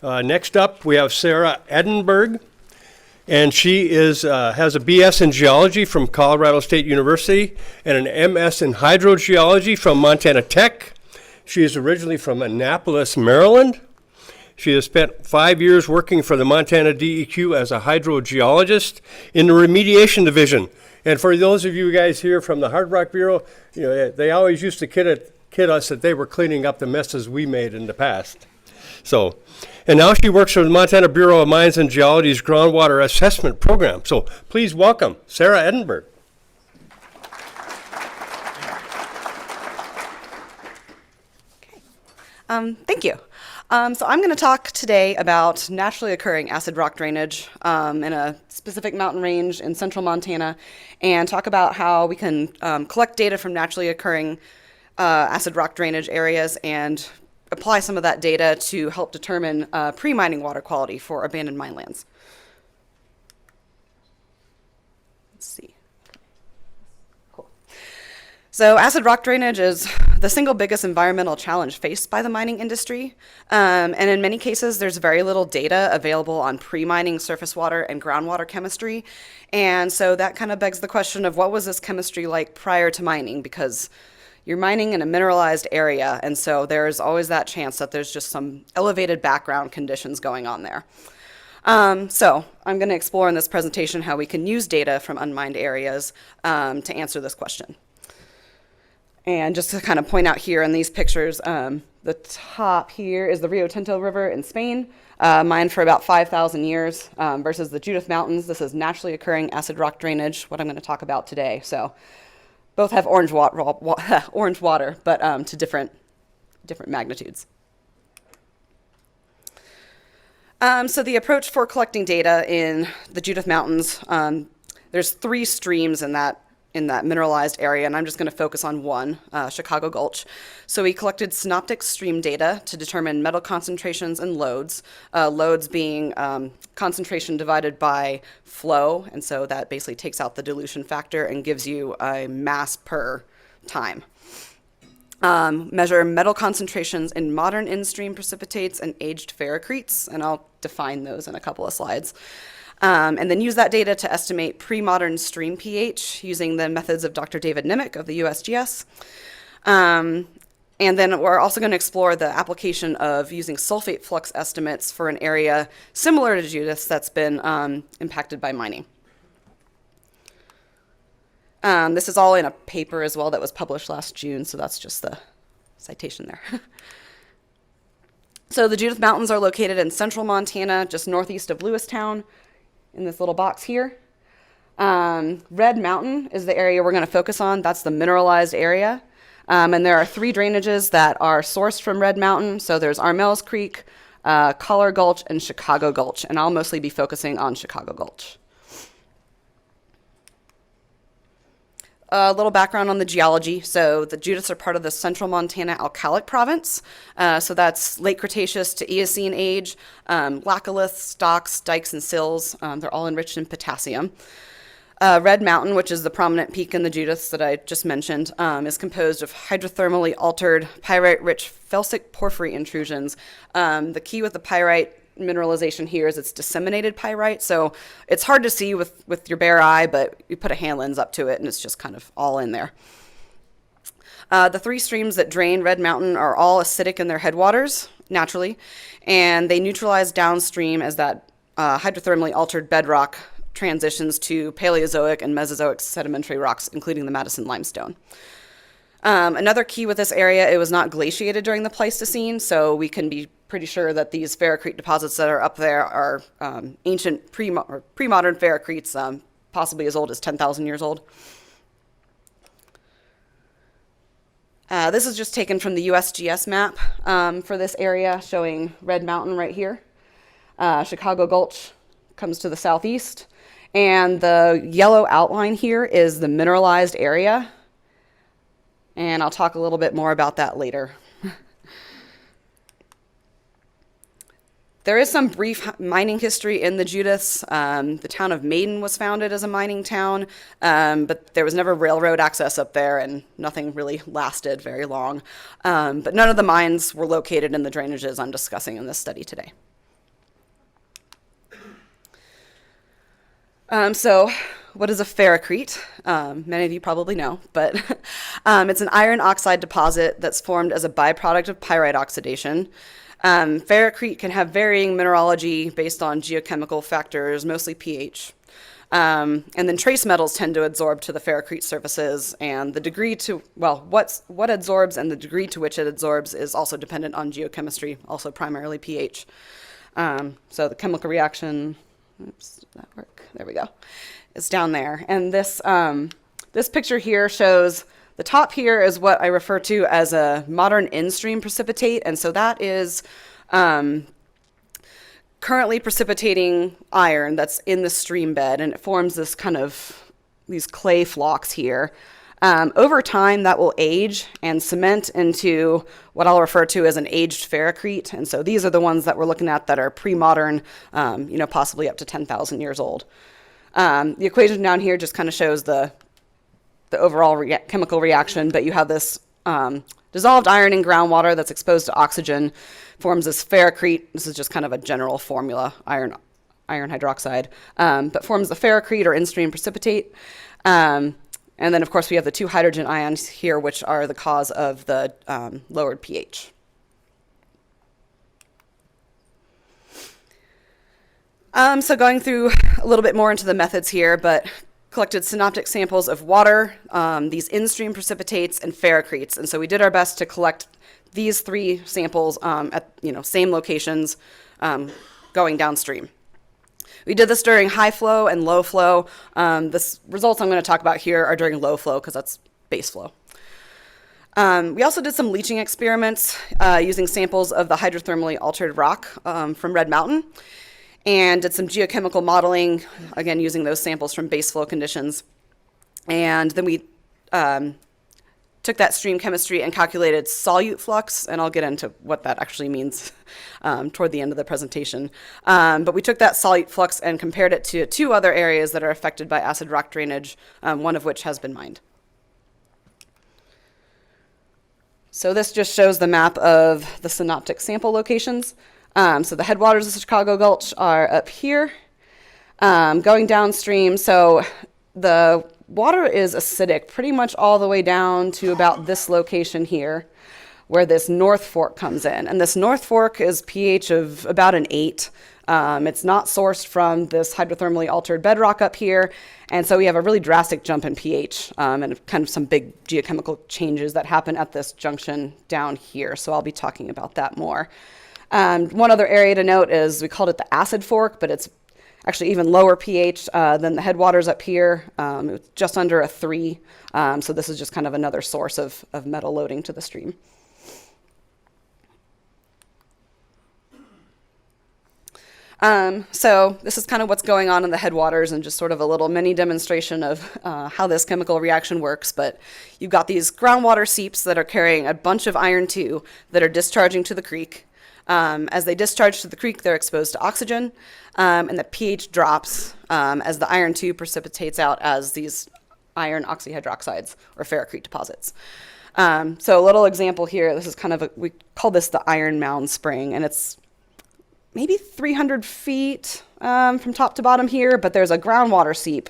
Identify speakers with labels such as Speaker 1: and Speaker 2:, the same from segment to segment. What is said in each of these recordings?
Speaker 1: Next up, we have Sarah Edinburgh, and she has a BS in geology from Colorado State University and an MS in hydrogeology from Montana Tech. She is originally from Annapolis, Maryland. She has spent 5 years working for the Montana DEQ as a hydrogeologist in the remediation division. And for those of you guys here from the Hard Rock Bureau, they always used to kid us that they were cleaning up the messes we made in the past. And now she works for the Montana Bureau of Mines and Geology's groundwater assessment program. So please welcome Sarah Edinburgh.
Speaker 2: Thank you. So I'm going to talk today about naturally occurring acid rock drainage in a specific mountain range in central Montana, and talk about how we can collect data from naturally occurring acid rock drainage areas and apply some of that data to help determine pre-mining water quality for abandoned mine lands. Let's see. Cool. So acid rock drainage is the single biggest environmental challenge faced by the mining industry. And in many cases, there's very little data available on pre-mining surface water and groundwater chemistry. And so that kind of begs the question of what was this chemistry like prior to mining? Because you're mining in a mineralized area, and so there's always that chance that there's just some elevated background conditions going on there. So I'm going to explore in this presentation how we can use data from unmined areas to answer this question. And just to kind of point out here in these pictures, the top here is the Rio Tinto River in Spain, mined for about 5,000 years, versus the Judith Mountains. This is naturally occurring acid rock drainage, what I'm going to talk about today. So both have orange water, but to different magnitudes. So the approach for collecting data in the Judith Mountains, there's 3 streams in that mineralized area, and I'm just going to focus on one, Chicago Gulch. So we collected Synoptic stream data to determine metal concentrations and loads, loads being concentration divided by flow, and so that basically takes out the dilution factor and gives you a mass per time. Measure metal concentrations in modern in-stream precipitates and aged ferrocretes, and I'll define those in a couple of slides. And then use that data to estimate pre-modern stream pH using the methods of Dr. David Nimick of the USGS. And then we're also going to explore the application of using sulfate flux estimates for an area similar to Judith's that's been impacted by mining. This is all in a paper as well that was published last June, so that's just the citation there. So the Judith Mountains are located in central Montana, just northeast of Lewistown, in this little box here. Red Mountain is the area we're going to focus on. That's the mineralized area. And there are 3 drainages that are sourced from Red Mountain. So there's Armells Creek, Collar Gulch, and Chicago Gulch. And I'll mostly be focusing on Chicago Gulch. A little background on the geology. So the Judiths are part of the central Montana alkalic province. So that's late Cretaceous to Eocene age, laccoliths, stocks, dikes, and sills. They're all enriched in potassium. Red Mountain, which is the prominent peak in the Judiths that I just mentioned, is composed of hydrothermally altered pyrite-rich felsic porphyry intrusions. The key with the pyrite mineralization here is it's disseminated pyrite, so it's hard to see with your bare eye, but you put a hand lens up to it and it's just kind of all in there. The 3 streams that drain Red Mountain are all acidic in their headwaters, naturally, and they neutralize downstream as that hydrothermally altered bedrock transitions to Paleozoic and Mesozoic sedimentary rocks, including the Madison limestone. Another key with this area, it was not glaciated during the Pleistocene, so we can be pretty sure that these ferrocrete deposits that are up there are ancient pre-modern ferrocretes, possibly as old as 10,000 years old. This is just taken from the USGS map for this area, showing Red Mountain right here. Chicago Gulch comes to the southeast, and the yellow outline here is the mineralized area, and I'll talk a little bit more about that later. There is some brief mining history in the Judiths. The town of Maiden was founded as a mining town, but there was never railroad access up there, and nothing really lasted very long. But none of the mines were located in the drainages I'm discussing in this study today. So what is a ferrocrete? Many of you probably know, but it's an iron oxide deposit that's formed as a byproduct of pyrite oxidation. Ferrocrete can have varying mineralogy based on geochemical factors, mostly pH. And then trace metals tend to adsorb to the ferrocrete surfaces, and the degree to, well, what adsorbs and the degree to which it adsorbs is also dependent on geochemistry, also primarily pH. So the chemical reaction, oops, did that work? There we go. It's down there. And this picture here shows the top here is what I refer to as a modern in-stream precipitate. And so that is currently precipitating iron that's in the stream bed, and it forms this kind of, these clay flocks here. Over time, that will age and cement into what I'll refer to as an aged ferrocrete. And so these are the ones that we're looking at that are pre-modern, possibly up to 10,000 years old. The equation down here just kind of shows the overall chemical reaction, but you have this dissolved iron in groundwater that's exposed to oxygen, forms this ferrocrete. This is just kind of a general formula, iron hydroxide, but forms the ferrocrete or in-stream precipitate. And then, of course, we have the two hydrogen ions here, which are the cause of the lowered pH. So going through a little bit more into the methods here, but collected synoptic samples of water, these in-stream precipitates, and ferrocretes. And so we did our best to collect these three samples at same locations going downstream. We did this during high flow and low flow. The results I'm going to talk about here are during low flow because that's base flow. We also did some leaching experiments using samples of the hydrothermally altered rock from Red Mountain, and did some geochemical modeling, again using those samples from base flow conditions. And then we took that stream chemistry and calculated solute flux, and I'll get into what that actually means toward the end of the presentation. But we took that solute flux and compared it to two other areas that are affected by acid rock drainage, one of which has been mined. So this just shows the map of the synoptic sample locations. So the headwaters of the Chicago Gulch are up here. Going downstream, so the water is acidic pretty much all the way down to about this location here, where this North Fork comes in. And this North Fork is pH of about an 8. It's not sourced from this hydrothermally altered bedrock up here. And so we have a really drastic jump in pH and kind of some big geochemical changes that happen at this junction down here. So I'll be talking about that more. One other area to note is we called it the acid fork, but it's actually even lower pH than the headwaters up here. It's just under a 3. So this is just kind of another source of metal loading to the stream. So this is kind of what's going on in the headwaters and just sort of a little mini demonstration of how this chemical reaction works. But you've got these groundwater seeps that are carrying a bunch of iron 2 that are discharging to the creek. As they discharge to the creek, they're exposed to oxygen, and the pH drops as the iron 2 precipitates out as these iron oxyhydroxides or ferrocrete deposits. So a little example here, this is kind of we call this the Iron Mound Spring, and it's maybe 300 feet from top to bottom here, but there's a groundwater seep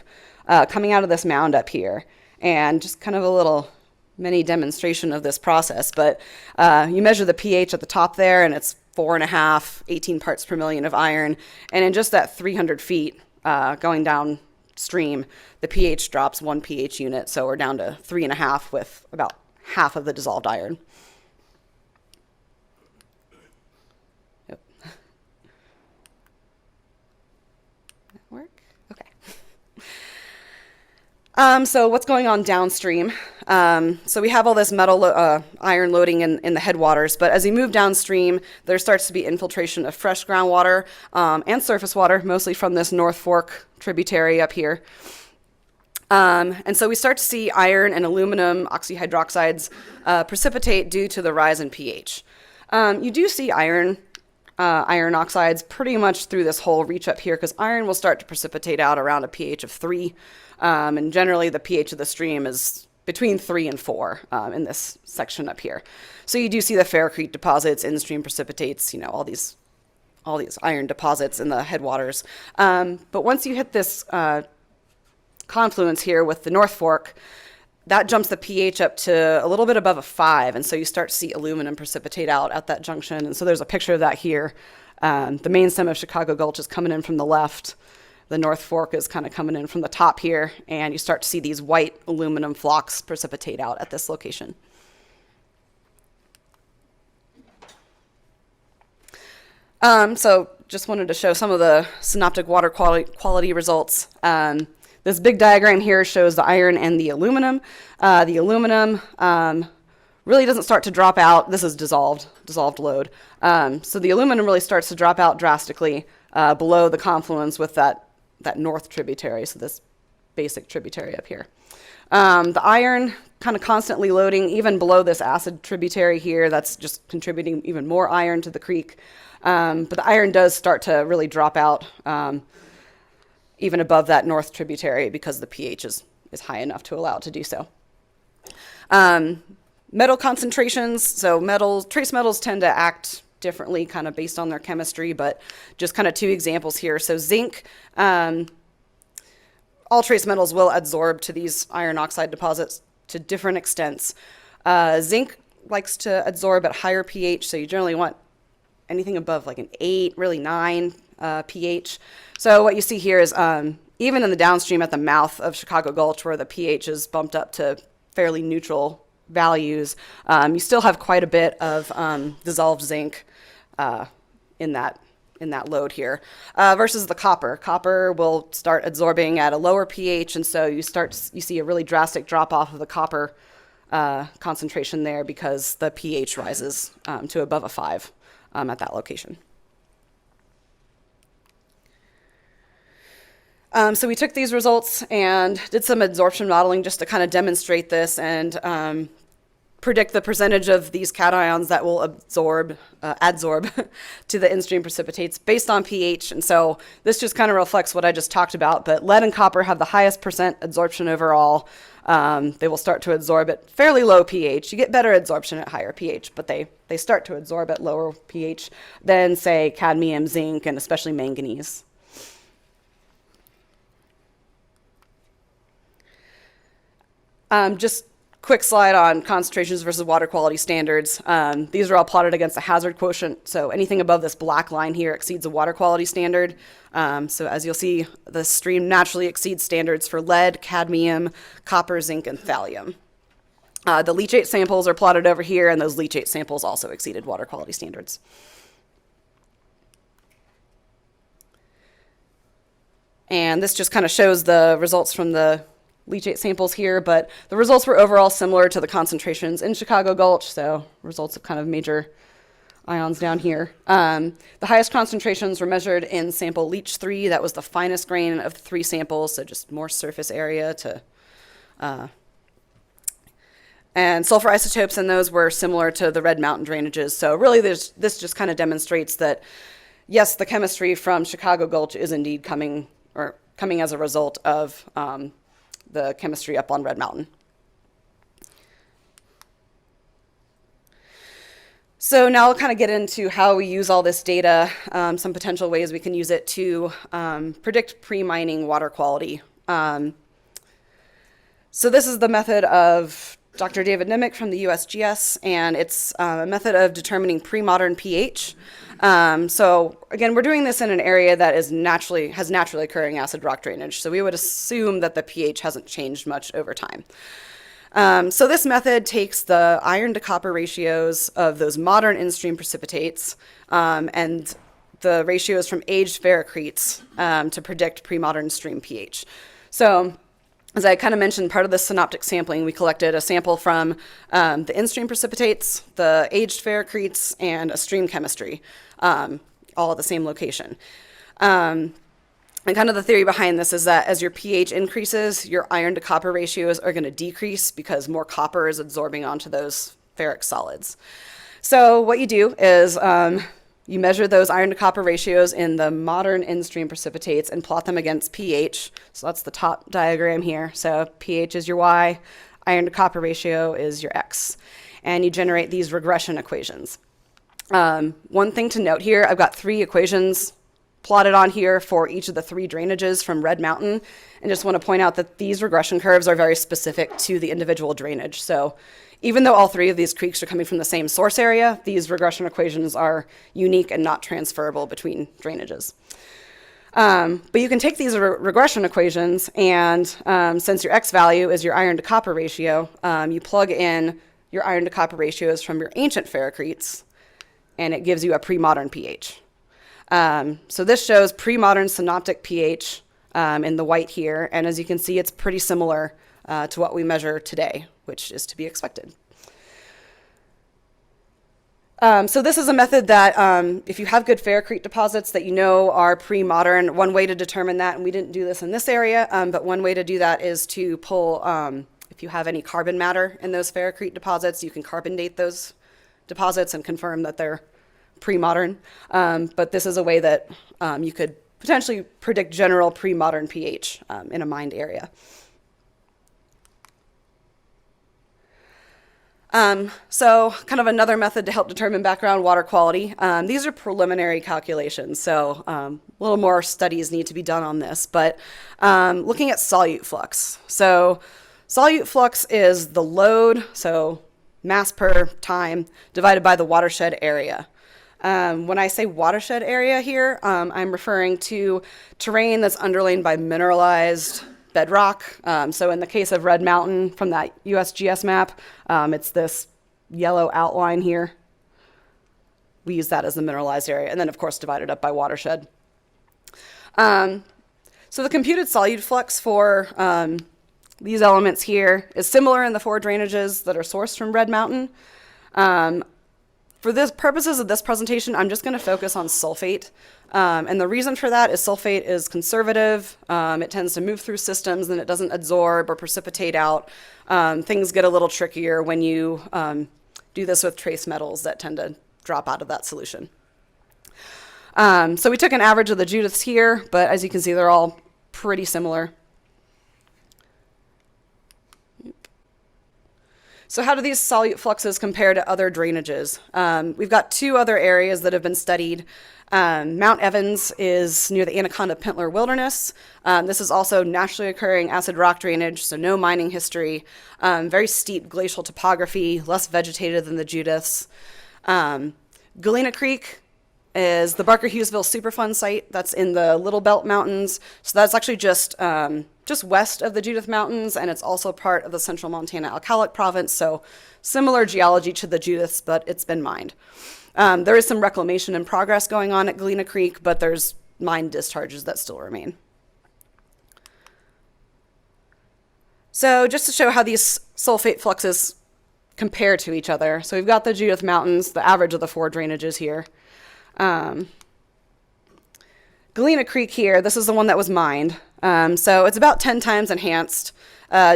Speaker 2: coming out of this mound up here, and just kind of a little mini demonstration of this process. But you measure the pH at the top there, and it's 4.5, 18 parts per million of iron. And in just that 300 feet going downstream, the pH drops 1 pH unit. So we're down to 3.5 with about half of the dissolved iron. Yep. That work? Okay. So what's going on downstream? So we have all this metal iron loading in the headwaters, but as you move downstream, there starts to be infiltration of fresh groundwater and surface water, mostly from this North Fork tributary up here. And so we start to see iron and aluminum oxyhydroxides precipitate due to the rise in pH. You do see iron oxides pretty much through this whole reach up here, because iron will start to precipitate out around a pH of 3. And generally the pH of the stream is between 3 and 4 in this section up here. So you do see the ferrocrete deposits, in-stream precipitates, all these all these iron deposits in the headwaters. But once you hit this confluence here with the North Fork, that jumps the pH up to a little bit above a 5, and so you start to see aluminum precipitate out at that junction. And so there's a picture of that here. The main stem of Chicago Gulch is coming in from the left. The North Fork is kind of coming in from the top here, and you start to see these white aluminum flocks precipitate out at this location. So just wanted to show some of the synoptic water quality results. This big diagram here shows the iron and the aluminum. The aluminum really doesn't start to drop out. This is dissolved load. So the aluminum really starts to drop out drastically below the confluence with that north tributary, so this basic tributary up here. The iron kind of constantly loading even below this acid tributary here. That's just contributing even more iron to the creek. But the iron does start to really drop out even above that north tributary because the pH is high enough to allow it to do so. Metal concentrations, so trace metals tend to act differently kind of based on their chemistry, but just kind of two examples here. So zinc, all trace metals will adsorb to these iron oxide deposits to different extents. Zinc likes to adsorb at higher pH, so you generally want anything above like an 8, really 9 pH. So what you see here is even in the downstream at the mouth of Chicago Gulch, where the pH is bumped up to fairly neutral values, you still have quite a bit of dissolved zinc in that load here, versus the copper. Copper will start adsorbing at a lower pH, and so you see a really drastic drop off of the copper concentration there because the pH rises to above a 5 at that location. So we took these results and did some adsorption modeling just to kind of demonstrate this and predict the percentage of these cations that will adsorb to the in-stream precipitates based on pH. And so this just kind of reflects what I just talked about, but lead and copper have the highest percent adsorption overall. They will start to adsorb at fairly low pH. You get better adsorption at higher pH, but they start to adsorb at lower pH than, say, cadmium, zinc, and especially manganese. Just quick slide on concentrations versus water quality standards. These are all plotted against a hazard quotient. So anything above this black line here exceeds a water quality standard. So as you'll see, the stream naturally exceeds standards for lead, cadmium, copper, zinc, and thallium. The leachate samples are plotted over here, and those leachate samples also exceeded water quality standards. And this just kind of shows the results from the leachate samples here, but the results were overall similar to the concentrations in Chicago Gulch, so results of kind of major ions down here. The highest concentrations were measured in sample leach 3. That was the finest grain of the 3 samples, so just more surface area to... and sulfur isotopes in those were similar to the Red Mountain drainages. So really this just kind of demonstrates that, yes, the chemistry from Chicago Gulch is indeed coming as a result of the chemistry up on Red Mountain. So now we'll kind of get into how we use all this data, some potential ways we can use it to predict pre-mining water quality. So this is the method of Dr. David Nimick from the USGS, and it's a method of determining premodern pH. So again, we're doing this in an area that has naturally occurring acid rock drainage. So we would assume that the pH hasn't changed much over time. So this method takes the iron to copper ratios of those modern in-stream precipitates and the ratios from aged ferrocretes to predict pre-modern stream pH. So as I kind of mentioned, part of the synoptic sampling, we collected a sample from the in-stream precipitates, the aged ferrocretes, and a stream chemistry, all at the same location. And kind of the theory behind this is that as your pH increases, your iron to copper ratios are going to decrease because more copper is absorbing onto those ferric solids. So what you do is you measure those iron to copper ratios in the modern in-stream precipitates and plot them against pH. So that's the top diagram here. So pH is your Y, iron to copper ratio is your X. And you generate these regression equations. One thing to note here, I've got 3 equations plotted on here for each of the 3 drainages from Red Mountain, and just want to point out that these regression curves are very specific to the individual drainage. So even though all 3 of these creeks are coming from the same source area, these regression equations are unique and not transferable between drainages. But you can take these regression equations and since your X value is your iron to copper ratio, you plug in your iron to copper ratios from your ancient ferrocretes and it gives you a premodern pH. So this shows premodern synoptic pH in the white here, and as you can see, it's pretty similar to what we measure today, which is to be expected. So this is a method that if you have good ferrocrete deposits that you know are pre-modern, one way to determine that, and we didn't do this in this area, but one way to do that is to pull, if you have any carbon matter in those ferrocrete deposits, you can carbon date those deposits and confirm that they're pre-modern. But this is a way that you could potentially predict general pre-modern pH in a mined area. So kind of another method to help determine background water quality. These are preliminary calculations, so a little more studies need to be done on this, but looking at solute flux. So solute flux is the load, so mass per time, divided by the watershed area. When I say watershed area here, I'm referring to terrain that's underlain by mineralized bedrock. So in the case of Red Mountain from that USGS map, it's this yellow outline here. We use that as the mineralized area, and then of course divided up by watershed. So the computed solute flux for these elements here is similar in the 4 drainages that are sourced from Red Mountain. For the purposes of this presentation, I'm just going to focus on sulfate. And the reason for that is sulfate is conservative. It tends to move through systems and it doesn't absorb or precipitate out. Things get a little trickier when you do this with trace metals that tend to drop out of that solution. So we took an average of the Judiths here, but as you can see, they're all pretty similar. So how do these solute fluxes compare to other drainages? We've got 2 other areas that have been studied. Mount Evans is near the Anaconda-Pentler Wilderness. This is also naturally occurring acid rock drainage, so no mining history, very steep glacial topography, less vegetated than the Judiths. Galena Creek is the Barker-Hughesville Superfund site that's in the Little Belt Mountains. So that's actually just west of the Judith Mountains, and it's also part of the Central Montana Alkalic Province, so similar geology to the Judiths, but it's been mined. There is some reclamation in progress going on at Galena Creek, but there's mine discharges that still remain. So just to show how these sulfate fluxes compare to each other, so we've got the Judith Mountains, the average of the 4 drainages here. Galena Creek here, this is the one that was mined. So it's about 10 times enhanced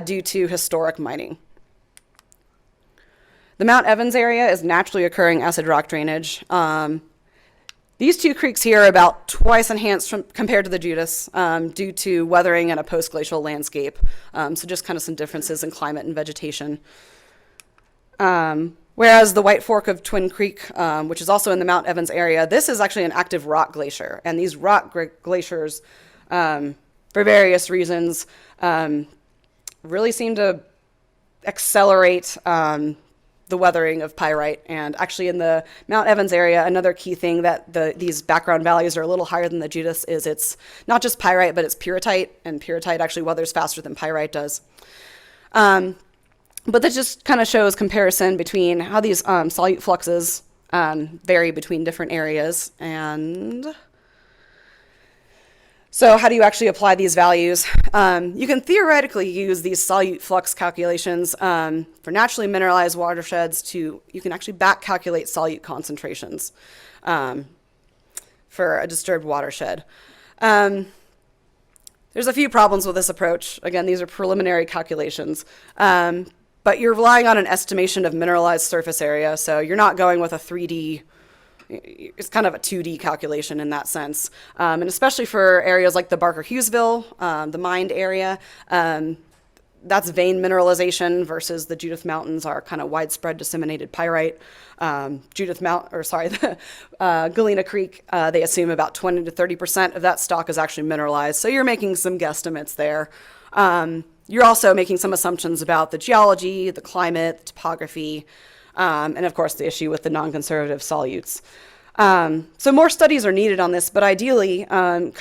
Speaker 2: due to historic mining. The Mount Evans area is naturally occurring acid rock drainage. These 2 creeks here are about twice enhanced compared to the Judiths due to weathering and a post-glacial landscape. So just kind of some differences in climate and vegetation. Whereas the White Fork of Twin Creek, which is also in the Mount Evans area, this is actually an active rock glacier. And these rock glaciers, for various reasons, really seem to accelerate the weathering of pyrite. And actually in the Mount Evans area, another key thing that these background values are a little higher than the Judiths is it's not just pyrite, but it's pyrrhotite. And pyrrhotite actually weathers faster than pyrite does. But that just kind of shows comparison between how these solute fluxes vary between different areas. And so how do you actually apply these values? You can theoretically use these solute flux calculations for naturally mineralized watersheds you can actually back calculate solute concentrations for a disturbed watershed. There's a few problems with this approach. Again, these are preliminary calculations. But you're relying on an estimation of mineralized surface area, so you're not going with a 3D, it's kind of a 2D calculation in that sense. And especially for areas like the Barker-Hughesville, the mined area, that's vein mineralization versus the Judith Mountains are kind of widespread disseminated pyrite. Galena Creek, they assume about 20 to 30% of that stock is actually mineralized. So you're making some guesstimates there. You're also making some assumptions about the geology, the climate, the topography, and of course the issue with the non-conservative solutes. So more studies are needed on this, but ideally, I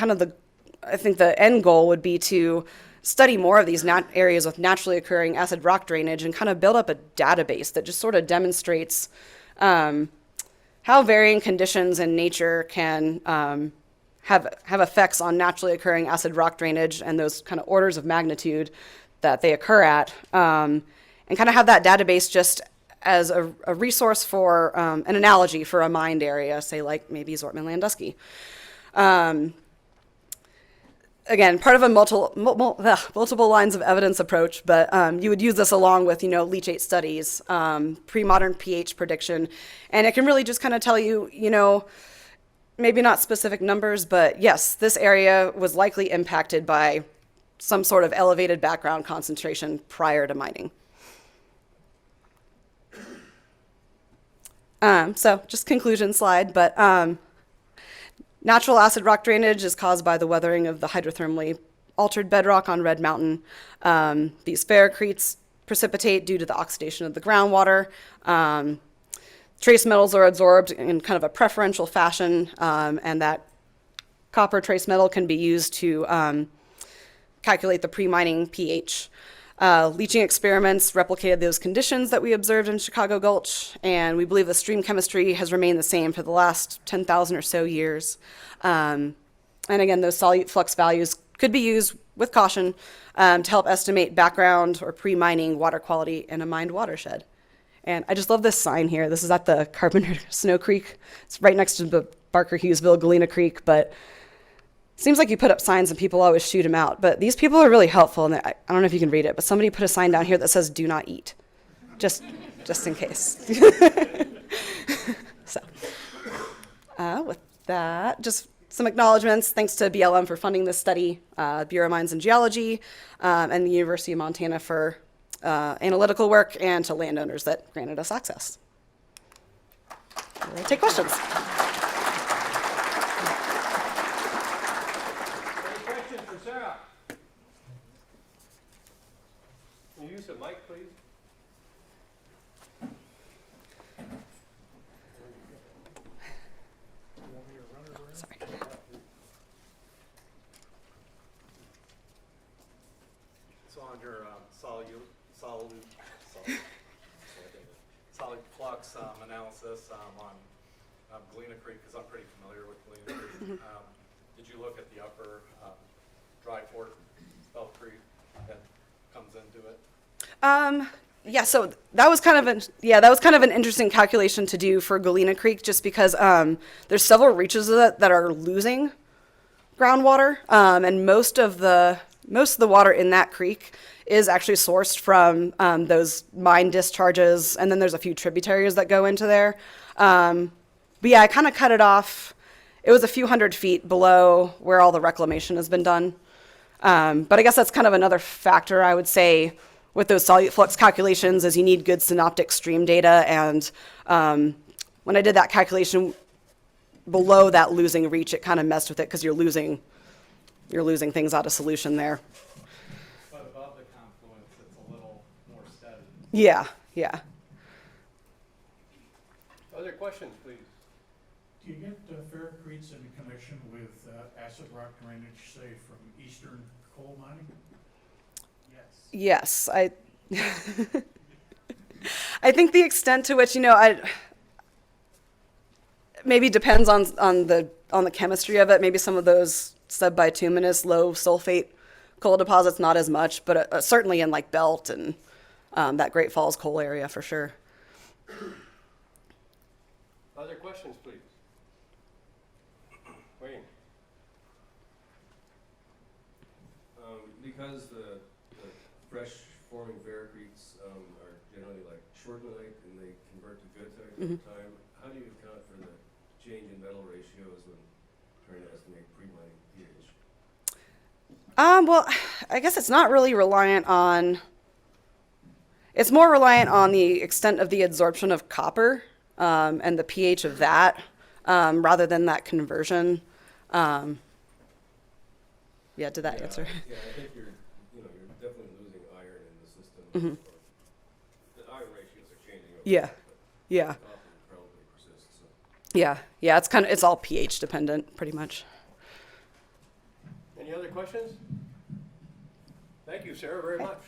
Speaker 2: think the end goal would be to study more of these areas with naturally occurring acid rock drainage and kind of build up a database that just sort of demonstrates how varying conditions in nature can have effects on naturally occurring acid rock drainage and those kind of orders of magnitude that they occur at, and kind of have that database just as a resource for an analogy for a mined area, say like maybe Zortman-Landusky. Again, part of a multiple lines of evidence approach, but you would use this along with, leachate studies, pre-modern pH prediction, and it can really just kind of tell you, maybe not specific numbers, but yes, this area was likely impacted by some sort of elevated background concentration prior to mining. So just conclusion slide, but natural acid rock drainage is caused by the weathering of the hydrothermally altered bedrock on Red Mountain. These ferrocretes precipitate due to the oxidation of the groundwater. Trace metals are absorbed in kind of a preferential fashion, and that copper trace metal can be used to calculate the pre-mining pH. Leaching experiments replicated those conditions that we observed in Chicago Gulch, and we believe the stream chemistry has remained the same for the last 10,000 or so years. And again, those solute flux values could be used with caution to help estimate background or pre-mining water quality in a mined watershed. And I just love this sign here. This is at the Carpenter Snow Creek. It's right next to the Barker-Hughesville Galena Creek, but seems like you put up signs and people always shoot them out, but these people are really helpful. And I don't know if you can read it, but somebody put a sign down here that says "Do not eat," just in case. So, with that, just some acknowledgments. Thanks to BLM for funding this study, Bureau of Mines and Geology, and the University of Montana for analytical work, and to landowners that granted us access. We'll take questions.
Speaker 1: Can you use the mic, please?
Speaker 2: Sorry.
Speaker 3: So on your solute flux analysis on Galena Creek, because I'm pretty familiar with Galena Creek, did you look at the upper dry fork Bell Creek that comes into it?
Speaker 2: Yeah, so that was kind of an interesting calculation to do for Galena Creek, just because there's several reaches of that are losing groundwater, and most of the water in that creek is actually sourced from those mine discharges, and then there's a few tributaries that go into there. But yeah, I kind of cut it off. It was a few hundred feet below where all the reclamation has been done. But I guess that's kind of another factor, I would say, with those solute flux calculations, is you need good synoptic stream data. And when I did that calculation below that losing reach, it kind of messed with it because you're losing things out of solution there.
Speaker 3: But above the confluence, it's a little more steady.
Speaker 2: Yeah.
Speaker 1: Other questions, please?
Speaker 4: Do you get ferrocretes in connection with acid rock drainage, say, from eastern coal mining?
Speaker 2: Yes, I think the extent to which, maybe depends on the chemistry of it. Maybe some of those subbituminous low sulfate coal deposits, not as much, but certainly in like Belt and that Great Falls coal area for sure.
Speaker 1: Other questions, please? Wayne?
Speaker 5: Because the fresh forming ferrocretes are generally like shortenite and they convert to goethite over time, how do you account for the change in metal ratios when trying to estimate pre-mining pH?
Speaker 2: Well, I guess it's not really reliant on, it's more reliant on the extent of the adsorption of copper and the pH of that rather than that conversion. Yeah, did that answer?
Speaker 5: Yeah, I think you're definitely losing iron in the system.
Speaker 2: Mm-hmm.
Speaker 5: The iron ratios are changing over
Speaker 2: Yeah,
Speaker 5: time,
Speaker 2: yeah,
Speaker 5: but copper probably persists. So.
Speaker 2: yeah. It's all pH dependent, pretty much.
Speaker 1: Any other questions? Thank you, Sarah, very much.